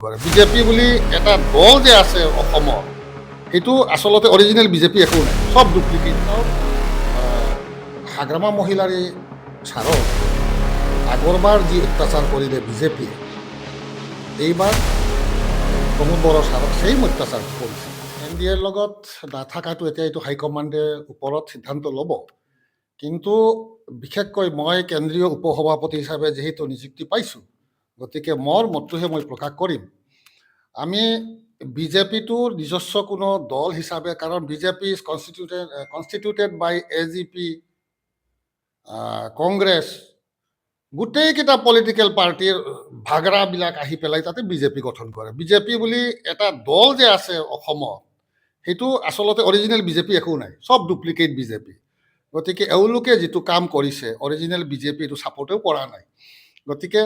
BJP বুলি এটা দল যে আছে অসমৰ সেইটো আচলতে অৰিজিনেল বিজেপি একো নাই, সব ডুপ্লিকেট। হাগ্ৰামা মহিলাৰ এই ছাৰক আগৰবাৰ যি অত্যাচাৰ কৰিলে বিজেপিয়ে, এইবাৰ প্ৰমোদ বড়ো ছাৰক সেই অত্যাচাৰ কৰিছে। এন ডি এৰ লগত নাথাকাটো এতিয়া এইটো হাইকমাণ্ডে ওপৰত সিদ্ধান্ত ল'ব, কিন্তু বিশেষকৈ মই কেন্দ্ৰীয় উপসভাপতি হিচাপে যিহেতু নিযুক্তি পাইছোঁ, গতিকে মোৰ মতটোহে মই প্ৰকাশ কৰিম। আমি বিজেপিটোৰ নিজস্ব কোনো দল হিচাপে, কাৰণ BJP is constituted by AGP, Congress, গোটেইকেইটা পলিটিকেল পাৰ্টিৰ ভাগৰাবিলাক আহি পেলাই তাতে বিজেপি গঠন কৰে। বিজেপি বুলি এটা দল যে আছে অসমত সেইটো আচলতে অৰিজিনেল বিজেপি একো নাই, সব ডুপ্লিকেট বিজেপি। গতিকে এওঁলোকে যিটো কাম কৰিছে অৰিজিনেল বিজেপি এইটো ছাপৰ্টেও কৰা নাই। গতিকে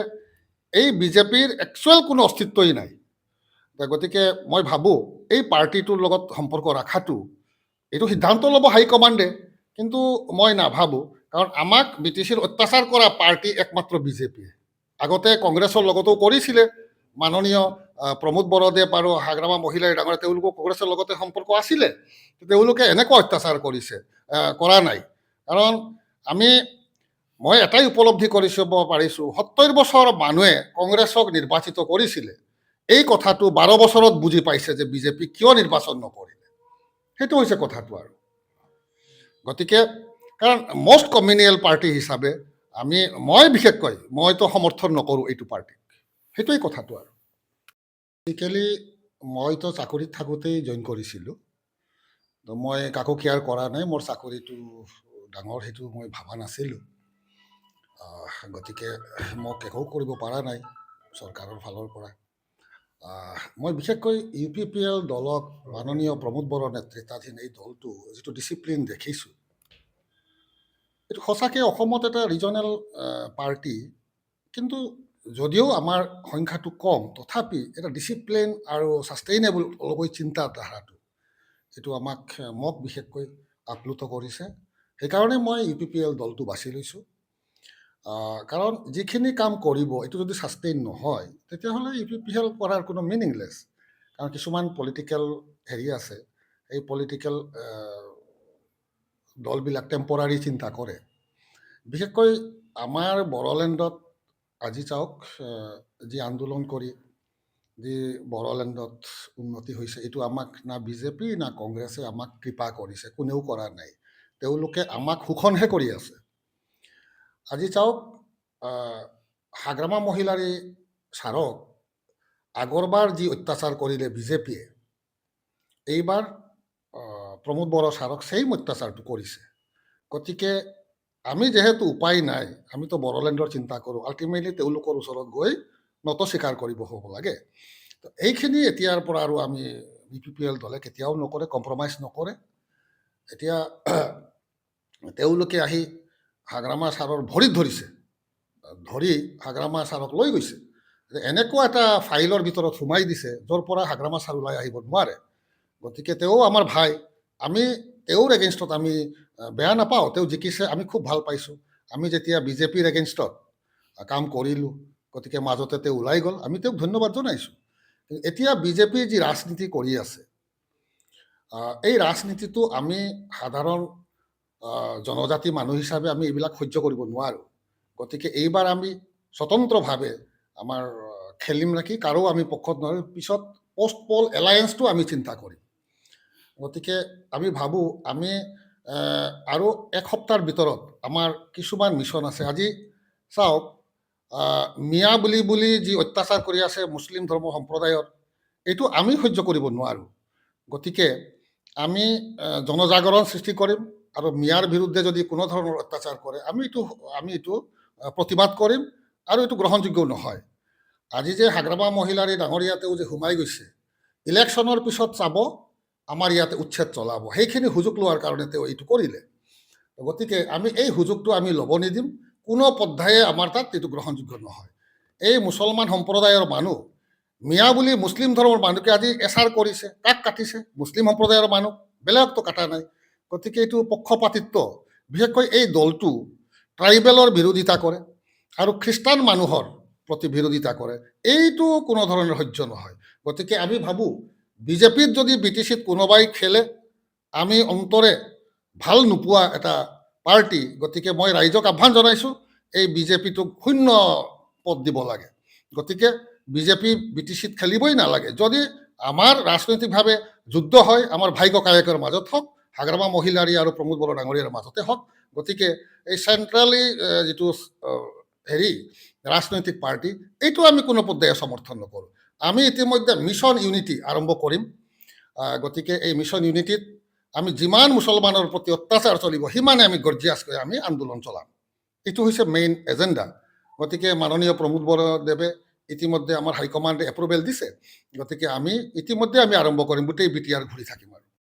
এই বিজেপিৰ একচুৱেল কোনো অস্তিত্বই নাই। গতিকে মই ভাবোঁ এই পাৰ্টিটোৰ লগত সম্পৰ্ক ৰখাটো এইটো সিদ্ধান্ত ল'ব হাইকমাণ্ডে, কিন্তু মই নাভাবোঁ, কাৰণ আমাক BTCৰ অত্যাচাৰ কৰা পাৰ্টি একমাত্ৰ বিজেপিয়ে। আগতে কংগ্ৰেছৰ লগতো কৰিছিলে, মাননীয় প্ৰমোদ বড়োদেৱ আৰু হাগ্ৰামা মহিলাই ডাঙৰ, তেওঁলোকৰ কংগ্ৰেছৰ লগতে সম্পৰ্ক আছিলে, তেওঁলোকে এনেকুৱা অত্যাচাৰ কৰা নাই। কাৰণ মই এটাই উপলব্ধি পাৰিছোঁ, 70 বছৰ মানুহে কংগ্ৰেছক নিৰ্বাচিত কৰিছিলে, এই কথাটো 12 বছৰত বুজি পাইছে যে বিজেপি কিয় নিৰ্বাচন নকৰিলে, সেইটো হৈছে কথাটো। আৰু গতিকে কাৰণ মষ্ট কমিউনিয়েল পাৰ্টি হিচাপে মই বিশেষকৈ মইতো সমৰ্থন নকৰোঁ এইটো পাৰ্টিক, সেইটোৱেই কথাটো। আৰু বেচিকেলি মইতো চাকৰিত থাকোঁতেই জইন কৰিছিলোঁ, তো মই কাকো কেয়াৰ কৰা নাই, মোৰ চাকৰিটো ডাঙৰ সেইটো মই ভবা নাছিলোঁ। গতিকে মোক একো কৰিব পৰা নাই চৰকাৰৰ ফালৰ পৰা। মই বিশেষকৈ UPPL দলক, মাননীয় প্ৰমোদ বড়োৰ নেতৃত্বাধীন এই দলটো যিটো ডিচিপ্লিন দেখিছোঁ, এইটো সঁচাকৈ অসমত এটা ৰিজনেল পাৰ্টি, কিন্তু যদিও আমাৰ সংখ্যাটো কম, তথাপি এটা ডিচিপ্লিন আৰু ছাষ্টেইনেবল অলপকৈ চিন্তাধাৰাটো এইটো মোক বিশেষকৈ আপ্লুত কৰিছে। সেইকাৰণে মই UPPL দলটো বাছি লৈছোঁ। কাৰণ যিখিনি কাম কৰিব এইটো যদি ছাষ্টেইন নহয়, তেতিয়াহ'লে UPPL কৰাৰ কোনো মিনিংলেছ। কাৰণ কিছুমান পলিটিকেল আছে, এই পলিটিকেল দলবিলাক টেম্পৰাৰী চিন্তা কৰে। বিশেষকৈ আমাৰ বড়োলেণ্ডত আজি চাওক, যি আন্দোলন কৰি যি বড়োলেণ্ডত উন্নতি হৈছে, এইটো আমাক না বিজেপি না কংগ্ৰেছে আমাক কৃপা কৰিছে, কোনেও কৰা নাই। তেওঁলোকে আমাক শোষণহে কৰি আছে। আজি চাওক, হাগ্ৰামা মহিলাৰ এই ছাৰক আগৰবাৰ যি অত্যাচাৰ কৰিলে বিজেপিয়ে, এইবাৰ প্ৰমোদ বড়ো ছাৰক ছেইম অত্যাচাৰটো কৰিছে। গতিকে আমি যিহেতু উপায় নাই, আমিতো বড়োলেণ্ডৰ চিন্তা কৰোঁ, আল্টিমেটলি তেওঁলোকৰ ওচৰত গৈ নত স্বীকাৰ কৰিব হ'ব লাগে। তো এইখিনি এতিয়াৰ পৰা আৰু আমি UPPL দলে কেতিয়াও নকৰে, কম্প্ৰমাইজ নকৰে। এতিয়া তেওঁলোকে আহি হাগ্ৰামা ছাৰৰ ভৰিত ধৰি হাগ্ৰামা ছাৰক লৈ গৈছে, এনেকুৱা এটা ফাইলৰ ভিতৰত সোমাই দিছে য'ৰ পৰা হাগ্ৰামা ছাৰ ওলাই আহিব নোৱাৰে। গতিকে তেওঁ আমাৰ ভাই, তেওঁৰ এগেইনষ্টত আমি বেয়া নাপাওঁ, তেওঁ জিকিছে, আমি খুব ভাল পাইছোঁ। আমি যেতিয়া বিজেপিৰ এগেইনষ্টত কাম কৰিলোঁ, গতিকে মাজতে তেওঁ ওলাই গ'ল, আমি তেওঁক ধন্যবাদ জনাইছোঁ। এতিয়া বিজেপিৰ যি ৰাজনীতি কৰি আছে, এই ৰাজনীতিটো আমি সাধাৰণ জনজাতি মানুহ হিচাপে আমি এইবিলাক সহ্য কৰিব নোৱাৰোঁ। গতিকে এইবাৰ আমি স্বতন্ত্ৰভাৱে আমাৰ খেলিম ৰাখি, কাৰো আমি পক্ষত নোৱাৰোঁ। পিছত পষ্ট পল এলায়েন্সটো আমি চিন্তা কৰিম। গতিকে আমি ভাবোঁ আৰু এক সপ্তাহৰ ভিতৰত আমাৰ কিছুমান মিছন আছে। আজি চাওক, মিয়া বুলি যি অত্যাচাৰ কৰি আছে মুছলিম ধৰ্ম সম্প্ৰদায়ৰ, এইটো আমি সহ্য কৰিব নোৱাৰোঁ। গতিকে আমি জনজাগৰণ সৃষ্টি কৰিম, আৰু মিয়াৰ বিৰুদ্ধে যদি কোনো ধৰণৰ অত্যাচাৰ কৰে আমি এইটো প্ৰতিবাদ কৰিম, আৰু এইটো গ্ৰহণযোগ্য নহয়। আজি যে হাগ্ৰামা মহিলাৰ এই ডাঙৰীয়া তেওঁ যে সোমাই গৈছে, ইলেকশ্যনৰ পিছত চাব আমাৰ ইয়াতে উচ্ছেদ চলাব, সেইখিনি সুযোগ লোৱাৰ কাৰণে তেওঁ এইটো কৰিলে। গতিকে আমি এই সুযোগটো আমি ল'ব নিদিম, কোনো পৰ্যায়ে আমাৰ তাত এইটো গ্ৰহণযোগ্য নহয়। এই মুছলমান সম্প্ৰদায়ৰ মানুহ, মিয়া বুলি মুছলিম ধৰ্মৰ মানুহকে আজি এচাৰ কৰিছে, কাক কাটিছে? মুছলিম সম্প্ৰদায়ৰ মানুহ, বেলেগতো কটা নাই। গতিকে এইটো পক্ষপাতিত্ব। বিশেষকৈ এই দলটো ট্ৰাইবেলৰ বিৰোধিতা কৰে, আৰু খ্ৰীষ্টান মানুহৰ প্ৰতি বিৰোধিতা কৰে, এইটো কোনো ধৰণৰ সহ্য নহয়। গতিকে আমি ভাবোঁ বিজেপিত যদি BTCত কোনোবাই খেলে, আমি অন্তৰে ভাল নোপোৱা এটা পাৰ্টি, গতিকে মই ৰাইজক আহ্বান জনাইছোঁ এই বিজেপিটোক শূন্য পদ দিব লাগে। গতিকে বিজেপি BTCত খেলিবই নালাগে। যদি আমাৰ ৰাজনৈতিকভাৱে যুদ্ধ হয়, আমাৰ ভাই ককায়েকৰ মাজত হওক, হাগ্ৰামা মহিলাৰী আৰু প্ৰমোদ বড়ো ডাঙৰীয়াৰ মাজতে হওক। গতিকে এই চেণ্ট্ৰেলি যিটো হেৰি ৰাজনৈতিক পাৰ্টি, এইটো আমি কোনো পৰ্যায়ে সমৰ্থন নকৰোঁ। আমি ইতিমধ্যে মিছন ইউনিটি আৰম্ভ কৰিম। গতিকে এই মিছন ইউনিটিত আমি যিমান মুছলমানৰ প্ৰতি অত্যাচাৰ চলিব, সিমানে আমি গৰ্জিয়াছকৈ আমি আন্দোলন চলাম। এইটো হৈছে মেইন এজেণ্ডা। গতিকে মাননীয় প্ৰমোদ বড়োদেৱে ইতিমধ্যে আমাৰ হাইকমাণ্ডে এপ্ৰুভেল দিছে। গতিকে আমি ইতিমধ্যে আৰম্ভ কৰিম, গোটেই BTR ঘূৰি থাকিম আৰু।